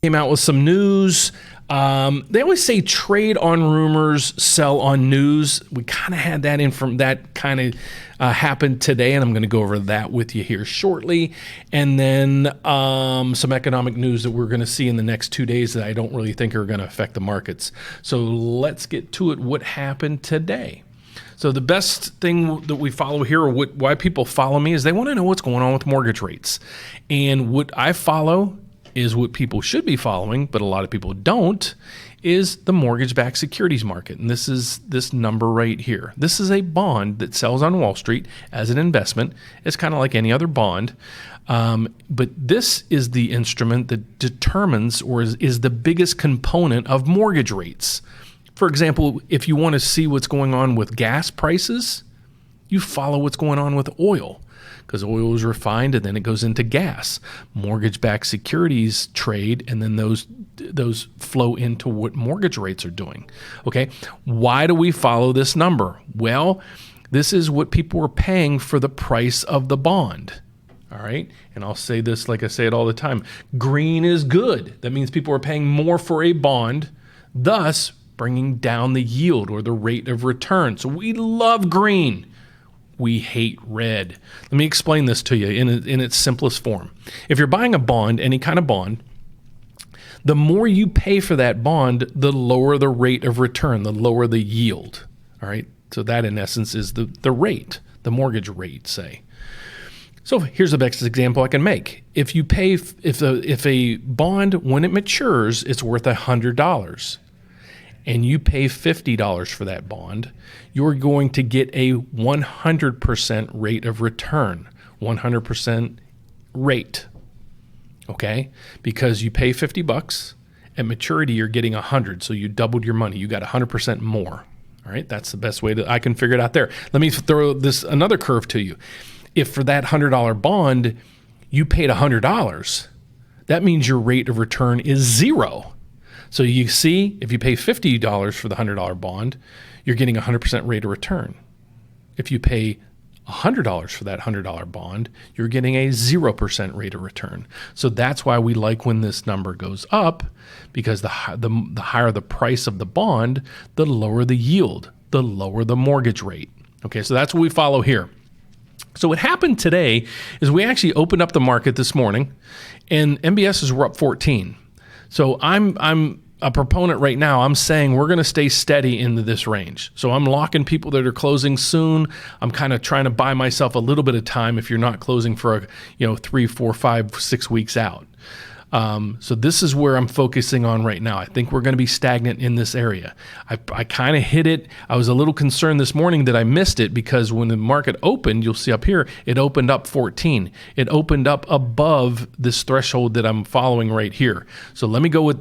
came out with some news. They always say trade on rumors, sell on news. We kind of had that in from that kind of happened today, and I'm going to go over that with you here shortly. And then some economic news that we're going to see in the next 2 days that I don't really think are going to affect the markets. So let's get to it. What happened today? So the best thing that we follow here, or why people follow me, is they want to know what's going on with mortgage rates. And what I follow is what people should be following, but a lot of people don't, is the mortgage-backed securities market. And this is this number right here. This is a bond that sells on Wall Street as an investment. It's kind of like any other bond. But this is the instrument that determines or is the biggest component of mortgage rates. For example, if you want to see what's going on with gas prices, you follow what's going on with oil, because oil is refined and then it goes into gas. Mortgage-backed securities trade, and then those flow into what mortgage rates are doing. Okay, why do we follow this number? Well, this is what people are paying for the price of the bond. All right, and I'll say this like I say it all the time. Green is good. That means people are paying more for a bond, thus bringing down the yield or the rate of return. So we love green. We hate red. Let me explain this to you in its simplest form. If you're buying a bond, any kind of bond, the more you pay for that bond, the lower the rate of return, the lower the yield. All right. So that in essence is the rate, the mortgage rate, say. So here's the best example I can make. If you pay, if a bond, when it matures, it's worth $100, and you pay $50 for that bond, you're going to get a 100% rate of return, 100% rate, okay? Because you pay $50, at maturity you're getting 100, so you doubled your money. You got 100% more, all right? That's the best way that I can figure it out there. Let me throw this another curve to you. If for that $100 bond, you paid $100, that means your rate of return is 0. So you see, if you pay $50 for the $100 bond, you're getting a 100% rate of return. If you pay $100 for that $100 bond, you're getting a 0% rate of return. So that's why we like when this number goes up, because the higher the price of the bond, the lower the yield, the lower the mortgage rate. Okay, so that's what we follow here. So what happened today is we actually opened up the market this morning, and MBSs were up 14. So I'm a proponent right now. I'm saying we're going to stay steady into this range. So I'm locking people that are closing soon. I'm kind of trying to buy myself a little bit of time if you're not closing for 3, 4, 5, 6 weeks out. So this is where I'm focusing on right now. I think we're going to be stagnant in this area. I kind of hit it. I was a little concerned this morning that I missed it, because when the market opened, you'll see up here, it opened up 14. It opened up above this threshold that I'm following right here. So let me go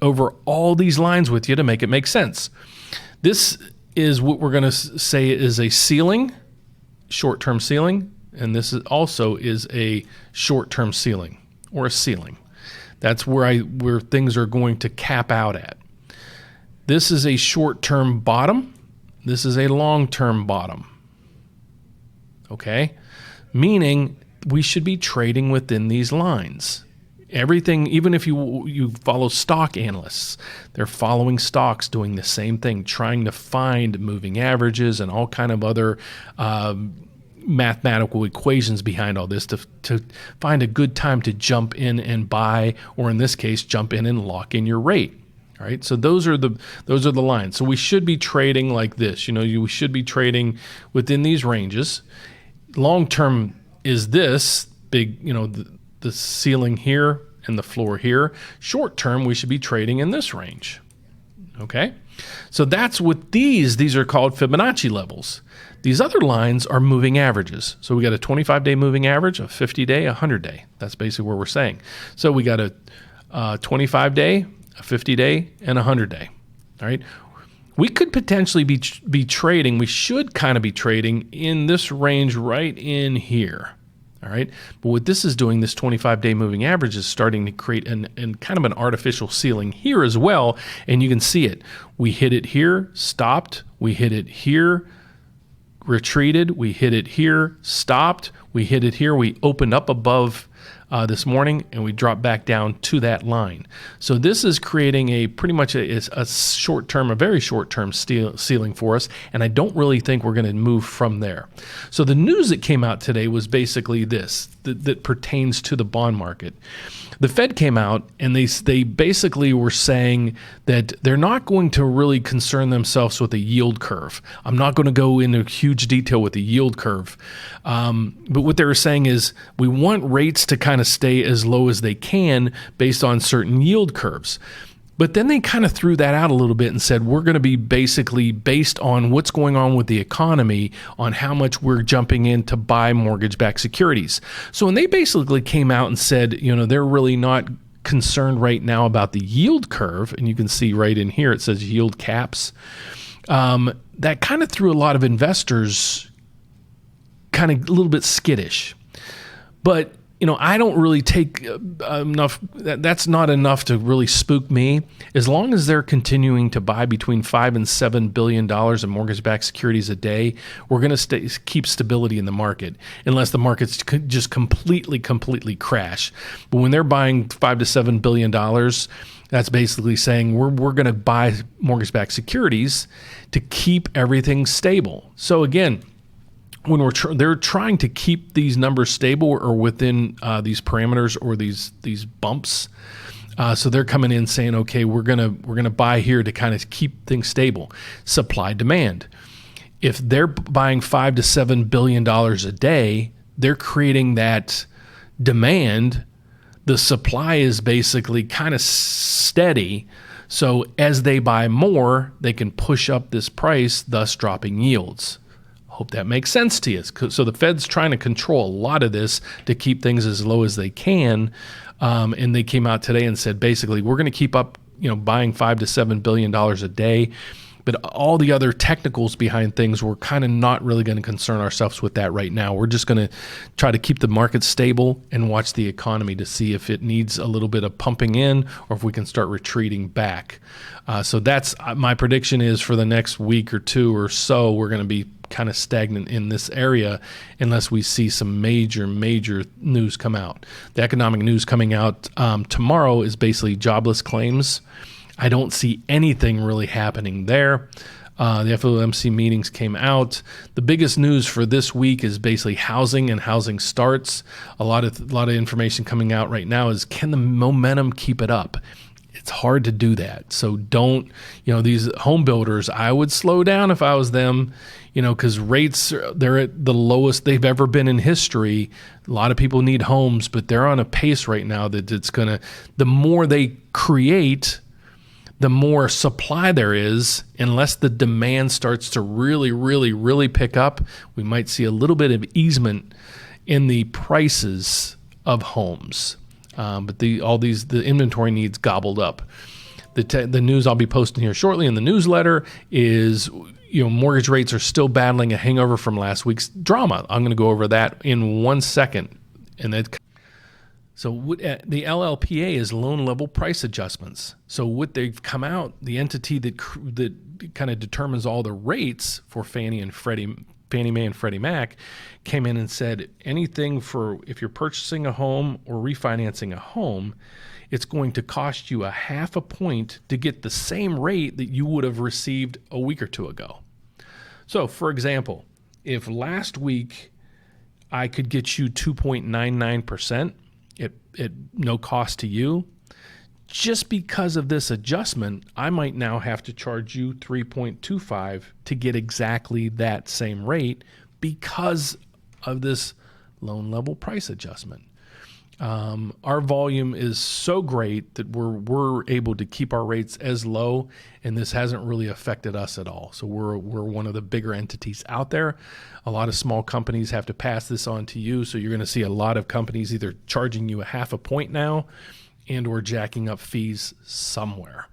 over all these lines with you to make it make sense. This is what we're going to say is a ceiling, short-term ceiling, and this also is a short-term ceiling or a ceiling. That's where things are going to cap out at. This is a short-term bottom. This is a long-term bottom. Okay? Meaning we should be trading within these lines. Everything, even if you follow stock analysts, they're following stocks doing the same thing, trying to find moving averages and all kind of other mathematical equations behind all this to find a good time to jump in and buy, or in this case, jump in and lock in your rate. All right, so those are the lines. So we should be trading like this. We should be trading within these ranges. Long term is this big, the ceiling here and the floor here. Short term, we should be trading in this range. Okay, so that's what these are called Fibonacci levels. These other lines are moving averages. So we got a 25-day moving average, a 50-day, a 100-day. That's basically what we're saying. So we got a 25-day, a 50-day, and a 100-day. All right. We could potentially be trading. We should kind of be trading in this range right in here. All right. But what this is doing, this 25-day moving average, is starting to create an kind of an artificial ceiling here as well. And you can see it. We hit it here, stopped. We hit it here, retreated. We hit it here, stopped. We hit it here. We opened up above this morning, and we dropped back down to that line. So this is creating a pretty much a short-term, a very short-term ceiling for us, and I don't really think we're going to move from there. So the news that came out today was basically this, that pertains to the bond market. The Fed came out and they basically were saying that they're not going to really concern themselves with a yield curve. I'm not going to go into huge detail with the yield curve. But what they were saying is we want rates to kind of stay as low as they can based on certain yield curves. But then they kind of threw that out a little bit and said, we're going to be basically based on what's going on with the economy, on how much we're jumping in to buy mortgage-backed securities. So when they basically came out and said, they're really not concerned right now about the yield curve, and you can see right in here, it says yield caps, that kind of threw a lot of investors kind of a little bit skittish. But I don't really take enough. That's not enough to really spook me. As long as they're continuing to buy between $5 and $7 billion in mortgage-backed securities a day, we're going to keep stability in the market, unless the markets just completely crash. But when they're buying $5 to $7 billion, that's basically saying we're going to buy mortgage-backed securities to keep everything stable. So again, when they're trying to keep these numbers stable or within these parameters or these bumps, so they're coming in saying, okay, we're gonna buy here to kind of keep things stable. Supply demand. If they're buying $5 to $7 billion a day, they're creating that demand. The supply is basically kind of steady. So as they buy more, they can push up this price, thus dropping yields. Hope that makes sense to you. So the Fed's trying to control a lot of this to keep things as low as they can. And they came out today and said, basically, we're going to keep up, buying $5 to $7 billion a day. But all the other technicals behind things, we're kind of not really going to concern ourselves with that right now. We're just going to try to keep the market stable and watch the economy to see if it needs a little bit of pumping in or if we can start retreating back. So that's my prediction is for the next week or two or so, we're going to be kind of stagnant in this area unless we see some major news come out. The economic news coming out tomorrow is basically jobless claims. I don't see anything really happening there. The FOMC meetings came out. The biggest news for this week is basically housing and housing starts. A lot of information coming out right now is, can the momentum keep it up? It's hard to do that. So don't, these home builders, I would slow down if I was them, because rates, they're at the lowest they've ever been in history. A lot of people need homes, but they're on a pace right now that it's going to, the more they create, the more supply there is. Unless the demand starts to really pick up, we might see a little bit of easement in the prices of homes. But the inventory needs gobbled up. The news I'll be posting here shortly in the newsletter is, mortgage rates are still battling a hangover from last week's drama. I'm going to go over that in 1 second. So the LLPA is loan level price adjustments. So what they've come out, the entity that kind of determines all the rates for Fannie Mae and Freddie Mac, came in and said anything for if you're purchasing a home or refinancing a home, it's going to cost you 0.5 point to get the same rate that you would have received a week or two ago. So, for example, if last week I could get you 2.99% at no cost to you, just because of this adjustment, I might now have to charge you 3.25 to get exactly that same rate because of this loan level price adjustment. Our volume is so great that we're able to keep our rates as low, and this hasn't really affected us at all. So we're one of the bigger entities out there. A lot of small companies have to pass this on to you, so you're going to see a lot of companies either charging you 0.5 point now and or jacking up fees somewhere.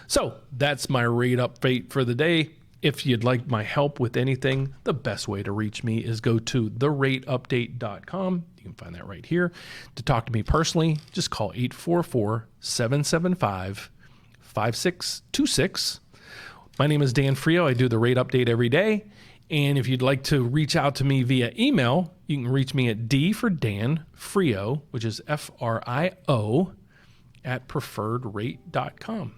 So that's my rate update for the day. If you'd like my help with anything, the best way to reach me is go to therateupdate.com. You can find that right here. To talk to me personally, just call 844-775-5626. My name is Dan Frio. I do the rate update every day. And if you'd like to reach out to me via email, You can reach me at D for Dan, Frio, which is Frio, at preferredrate.com.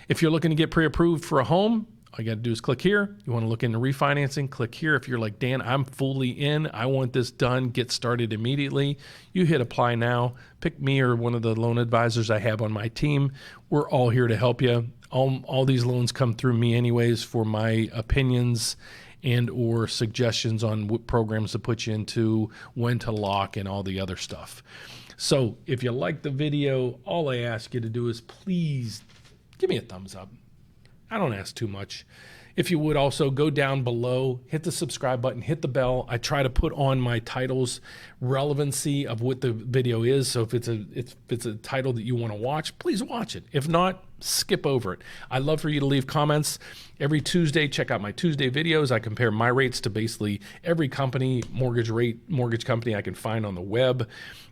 If you're looking to get pre-approved for a home, all you got to do is click here. You want to look into refinancing, click here. If you're like, Dan, I'm fully in, I want this done, get started immediately, you hit apply now. Pick me or one of the loan advisors I have on my team. We're all here to help you. All these loans come through me anyways for my opinions and or suggestions on what programs to put you into, when to lock, and all the other stuff. So if you like the video, all I ask you to do is please give me a thumbs up. I don't ask too much. If you would also go down below, hit the subscribe button, hit the bell. I try to put on my titles relevancy of what the video is. So if it's a title that you want to watch, please watch it. If not, skip over it. I'd love for you to leave comments. Every Tuesday, check out my Tuesday videos. I compare my rates to basically every company, mortgage company I can find on the web,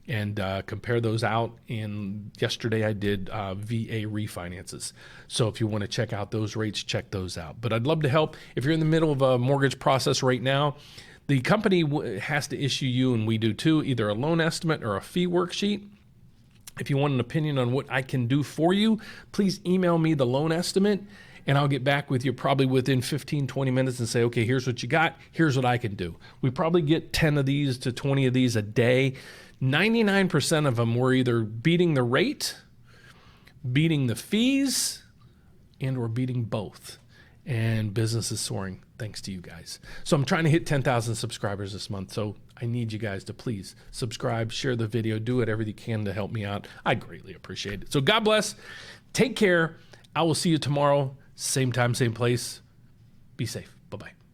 and compare those out. And yesterday I did VA refinances. So if you want to check out those rates, check those out. But I'd love to help. If you're in the middle of a mortgage process right now, the company has to issue you, and we do too, either a loan estimate or a fee worksheet. If you want an opinion on what I can do for you, please email me the loan estimate, and I'll get back with you probably within 15, 20 minutes and say, okay, here's what you got. Here's what I can do. We probably get 10 of these to 20 of these a day. 99% of them were either beating the rate, beating the fees, and or beating both. And business is soaring thanks to you guys. So I'm trying to hit 10,000 subscribers this month. So I need you guys to please subscribe, share the video, do whatever you can to help me out. I greatly appreciate it. So God bless. Take care. I will see you tomorrow. Same time, same place. Be safe. Bye-bye.